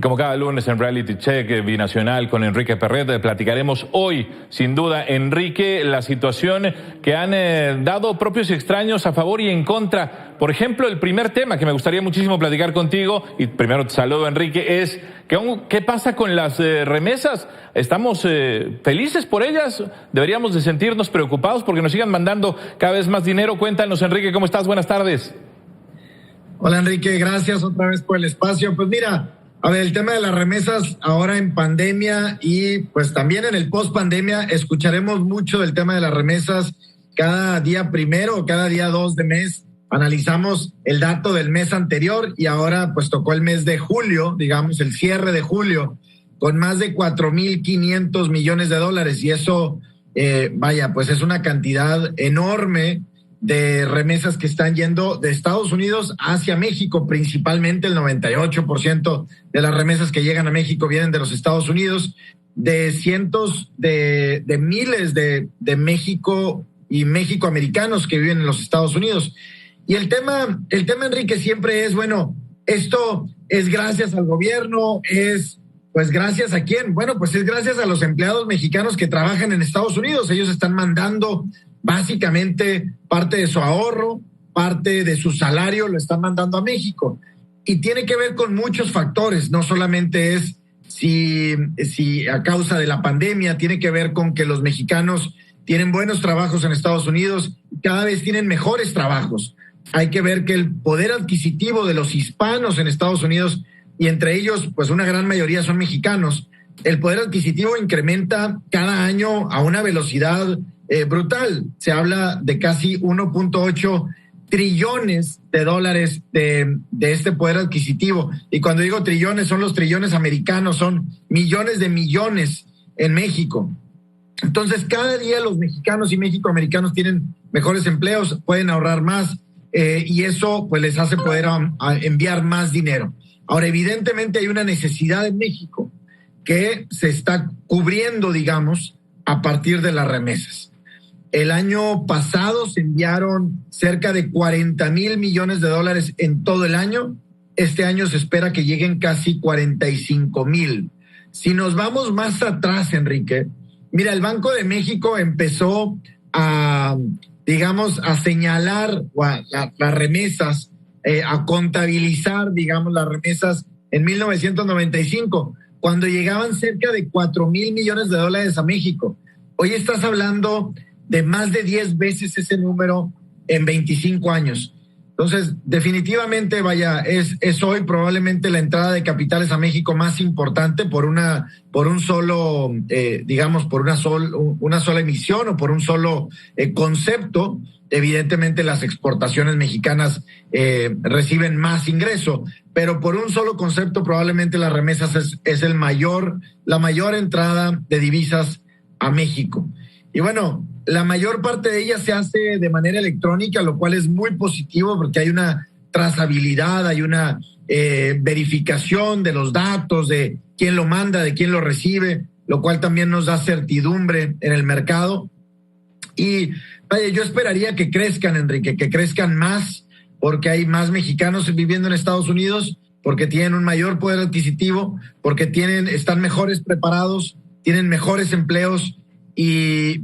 como cada lunes en Reality Check Binacional con Enrique Perret, platicaremos hoy, sin duda, Enrique, la situación que han dado propios y extraños a favor y en contra. Por ejemplo, el primer tema que me gustaría muchísimo platicar contigo, y primero te saludo, Enrique, es ¿qué pasa con las remesas? ¿Estamos felices por ellas? ¿Deberíamos de sentirnos preocupados porque nos sigan mandando cada vez más dinero? Cuéntanos, Enrique, ¿cómo estás? Buenas tardes. Hola, Enrique, gracias otra vez por el espacio. Pues mira, a ver, el tema de las remesas ahora en pandemia y pues también en el post pandemia escucharemos mucho del tema de las remesas cada día primero o cada día 2 de mes. Analizamos el dato del mes anterior y ahora pues tocó el mes de julio, digamos el cierre de julio, con más de 4.500 millones de dólares y eso, pues es una cantidad enorme de remesas que están yendo de Estados Unidos hacia México, principalmente el 98% de las remesas que llegan a México vienen de los Estados Unidos, de cientos de miles de México y mexicoamericanos que viven en los Estados Unidos. Y el tema, Enrique, siempre es, bueno, esto es gracias al gobierno, pues gracias a quién. Bueno, pues es gracias a los empleados mexicanos que trabajan en Estados Unidos. Ellos están mandando básicamente parte de su ahorro, parte de su salario lo están mandando a México. Y tiene que ver con muchos factores, no solamente es si a causa de la pandemia, tiene que ver con que los mexicanos tienen buenos trabajos en Estados Unidos, cada vez tienen mejores trabajos. Hay que ver que el poder adquisitivo de los hispanos en Estados Unidos, y entre ellos pues una gran mayoría son mexicanos, el poder adquisitivo incrementa cada año a una velocidad brutal. Se habla de casi 1.8 trillones de dólares de este poder adquisitivo. Y cuando digo trillones, son los trillones americanos, son millones de millones en México. Entonces, cada día los mexicanos y mexicoamericanos tienen mejores empleos, pueden ahorrar más y eso pues les hace poder enviar más dinero. Ahora, evidentemente hay una necesidad en México que se está cubriendo, digamos, a partir de las remesas. El año pasado se enviaron cerca de 40,000 millones de dólares en todo el año. Este año se espera que lleguen casi 45,000. Si nos vamos más atrás, Enrique, mira, el Banco de México empezó a señalar las remesas, a contabilizar, digamos, las remesas en 1995, cuando llegaban cerca de 4,000 millones de dólares a México. Hoy estás hablando de más de 10 veces ese número en 25 años. Entonces, definitivamente, es hoy probablemente la entrada de capitales a México más importante por una sola emisión o por un solo concepto. Evidentemente, las exportaciones mexicanas reciben más ingreso, pero por un solo concepto probablemente las remesas es la mayor entrada de divisas a México. Y bueno, la mayor parte de ellas se hace de manera electrónica, lo cual es muy positivo porque hay una trazabilidad, hay una verificación de los datos, de quién lo manda, de quién lo recibe, lo cual también nos da certidumbre en el mercado. Y vaya, yo esperaría que crezcan, Enrique, que crezcan más, porque hay más mexicanos viviendo en Estados Unidos, porque tienen un mayor poder adquisitivo, porque están mejores preparados, tienen mejores empleos.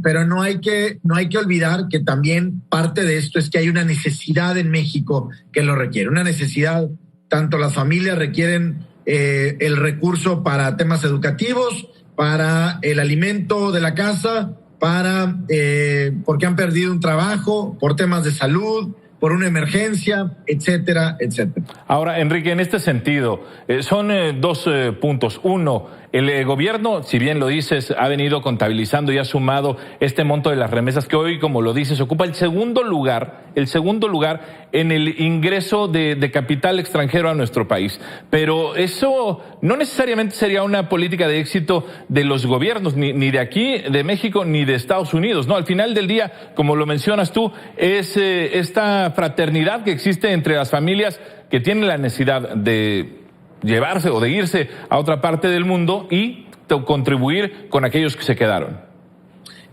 Pero no hay que olvidar que también parte de esto es que hay una necesidad en México que lo requiere, una necesidad, tanto las familias requieren el recurso para temas educativos, para el alimento de la casa, porque han perdido un trabajo, por temas de salud, por una emergencia, etcétera, etcétera. Ahora, Enrique, en este sentido, son dos puntos. Uno, el gobierno, si bien lo dices, ha venido contabilizando y ha sumado este monto de las remesas que hoy, como lo dices, ocupa el segundo lugar en el ingreso de capital extranjero a nuestro país. Pero eso no necesariamente sería una política de éxito de los gobiernos, ni de aquí, de México, ni de Estados Unidos, ¿no? Al final del día, como lo mencionas tú, es esta fraternidad que existe entre las familias que tienen la necesidad de llevarse o de irse a otra parte del mundo y contribuir con aquellos que se quedaron.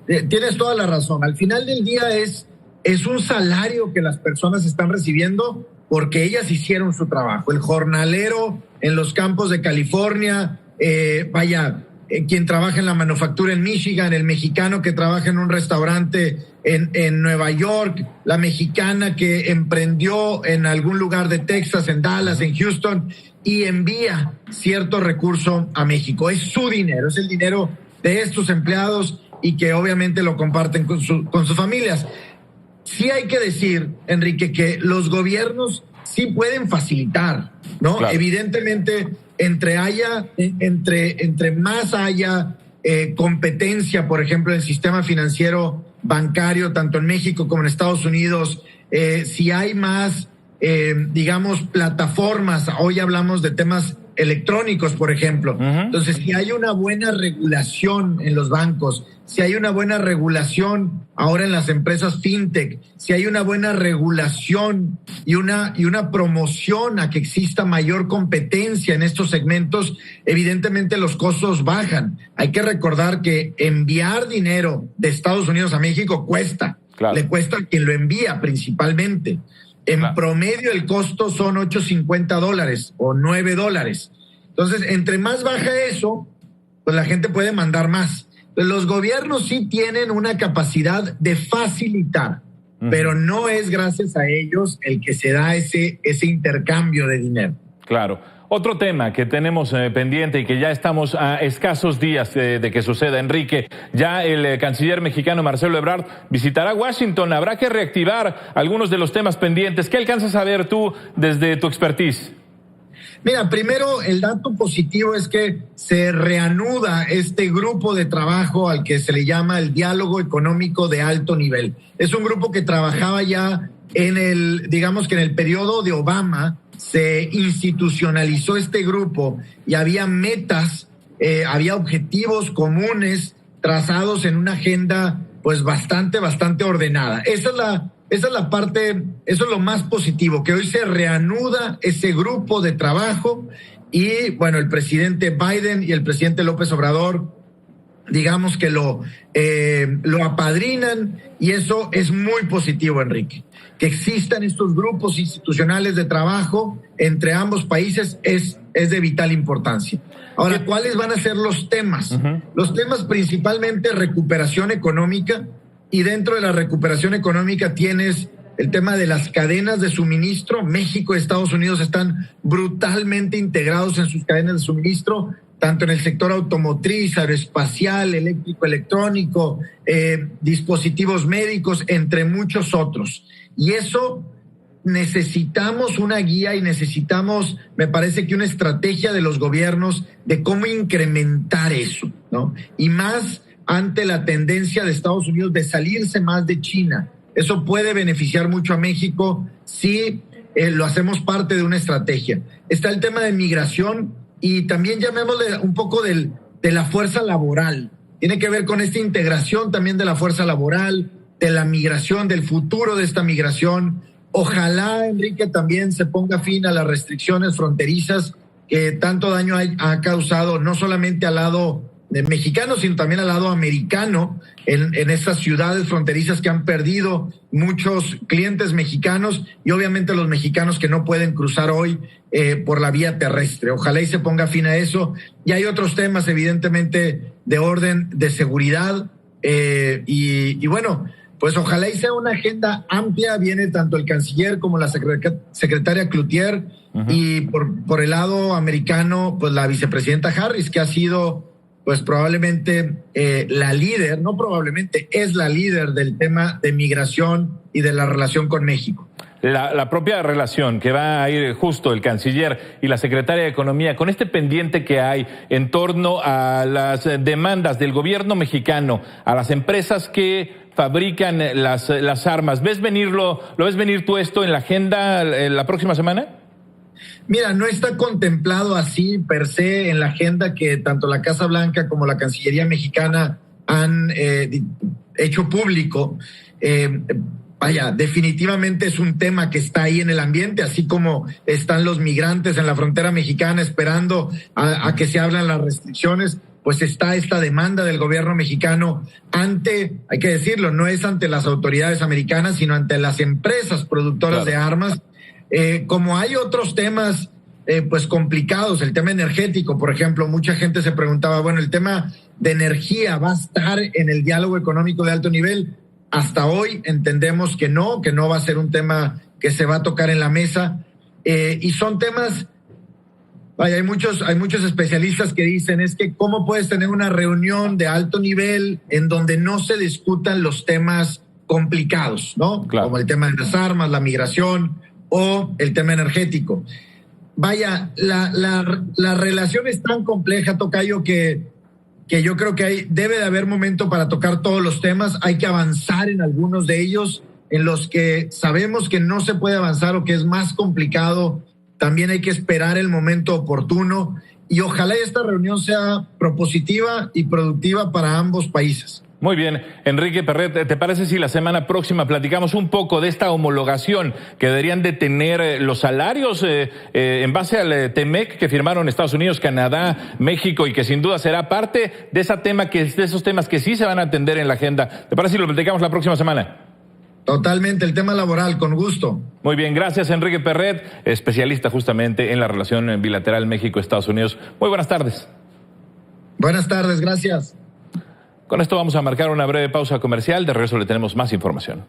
Tienes toda la razón. Al final del día es un salario que las personas están recibiendo porque ellas hicieron su trabajo. El jornalero en los campos de California, quien trabaja en la manufactura en Michigan, el mexicano que trabaja en un restaurante en Nueva York, la mexicana que emprendió en algún lugar de Texas, en Dallas, en Houston, y envía cierto recurso a México. Es su dinero, es el dinero de estos empleados y que obviamente lo comparten con sus familias. Sí hay que decir, Enrique, que los gobiernos sí pueden facilitar, ¿no? Claro. Evidentemente, entre más haya competencia, por ejemplo, en el sistema financiero bancario, tanto en México como en Estados Unidos, si hay más, digamos, plataformas, hoy hablamos de temas electrónicos, por ejemplo. Entonces, si hay una buena regulación en los bancos, si hay una buena regulación ahora en las empresas fintech, si hay una buena regulación y una promoción a que exista mayor competencia en estos segmentos, evidentemente los costos bajan. Hay que recordar que enviar dinero de Estados Unidos a México cuesta. Claro. Le cuesta a quien lo envía principalmente. En promedio el costo son $8.50 o $9. Entonces, entre más baja eso, pues la gente puede mandar más. Entonces, los gobiernos sí tienen una capacidad de facilitar, pero no es gracias a ellos el que se da ese intercambio de dinero. Claro. Otro tema que tenemos pendiente y que ya estamos a escasos días de que suceda, Enrique, ya el canciller mexicano Marcelo Ebrard visitará Washington. Habrá que reactivar algunos de los temas pendientes. ¿Qué alcanzas a ver tú desde tu expertise? Mira, primero el dato positivo es que se reanuda este grupo de trabajo al que se le llama el diálogo económico de alto nivel. Es un grupo que trabajaba ya en el periodo de Obama. Se institucionalizó este grupo y había metas, había objetivos comunes trazados en una agenda pues bastante ordenada. Esa es la parte, eso es lo más positivo, que hoy se reanuda ese grupo de trabajo y bueno, el presidente Biden y el presidente López Obrador, digamos que lo apadrinan y eso es muy positivo, Enrique. Que existan estos grupos institucionales de trabajo entre ambos países es de vital importancia. Ahora, ¿cuáles van a ser los temas? Los temas principalmente recuperación económica, y dentro de la recuperación económica tienes el tema de las cadenas de suministro. México y Estados Unidos están brutalmente integrados en sus cadenas de suministro, tanto en el sector automotriz, aeroespacial, eléctrico, electrónico, dispositivos médicos, entre muchos otros. Y eso necesitamos una guía y necesitamos, me parece que una estrategia de los gobiernos de cómo incrementar eso, ¿no? Y más ante la tendencia de Estados Unidos de salirse más de China. Eso puede beneficiar mucho a México si lo hacemos parte de una estrategia. Está el tema de migración y también llamémosle un poco de la fuerza laboral. Tiene que ver con esta integración también de la fuerza laboral, de la migración, del futuro de esta migración. Ojalá, Enrique, también se ponga fin a las restricciones fronterizas que tanto daño ha causado no solamente al lado mexicano, sino también al lado americano, en esas ciudades fronterizas que han perdido muchos clientes mexicanos y obviamente los mexicanos que no pueden cruzar hoy por la vía terrestre. Ojalá y se ponga fin a eso. Y hay otros temas, evidentemente, de orden de seguridad y bueno, pues ojalá y sea una agenda amplia. Viene tanto el canciller como la secretaria Cloutier y por el lado americano, pues la vicepresidenta Harris, que ha sido pues probablemente la líder, no probablemente, es la líder del tema de migración y de la relación con México. La propia relación que va a ir justo el canciller y la secretaria de Economía con este pendiente que hay en torno a las demandas del gobierno mexicano, a las empresas que fabrican las armas. ¿Lo ves venir tú esto en la agenda la próxima semana? Mira, no está contemplado así per se en la agenda que tanto la Casa Blanca como la Cancillería mexicana han hecho público. Definitivamente es un tema que está ahí en el ambiente, así como están los migrantes en la frontera mexicana esperando a que se abran las restricciones, pues está esta demanda del gobierno mexicano hay que decirlo, no es ante las autoridades americanas, sino ante las empresas productoras de armas. Como hay otros temas pues complicados. El tema energético, por ejemplo, mucha gente se preguntaba, bueno, el tema de energía va a estar en el diálogo económico de alto nivel. Hasta hoy entendemos que no va a ser un tema que se va a tocar en la mesa. Y son temas, hay muchos especialistas que dicen, es que cómo puedes tener una reunión de alto nivel en donde no se discutan los temas complicados, ¿no? Claro. Como el tema de las armas, la migración o el tema energético. Vaya, la relación es tan compleja, Tocayo, que yo creo que debe de haber momento para tocar todos los temas. Hay que avanzar en algunos de ellos, en los que sabemos que no se puede avanzar o que es más complicado. También hay que esperar el momento oportuno y ojalá esta reunión sea propositiva y productiva para ambos países. Muy bien, Enrique Perret, ¿te parece si la semana próxima platicamos un poco de esta homologación que deberían de tener los salarios en base al TEMEC que firmaron Estados Unidos, Canadá, México y que sin duda será parte de esos temas que sí se van a atender en la agenda? ¿Te parece si lo platicamos la próxima semana? Totalmente, el tema laboral, con gusto. Muy bien, gracias Enrique Perret, especialista justamente en la relación bilateral México-Estados Unidos. Muy buenas tardes. Buenas tardes, gracias. Con esto vamos a marcar una breve pausa comercial. De regreso le tenemos más información.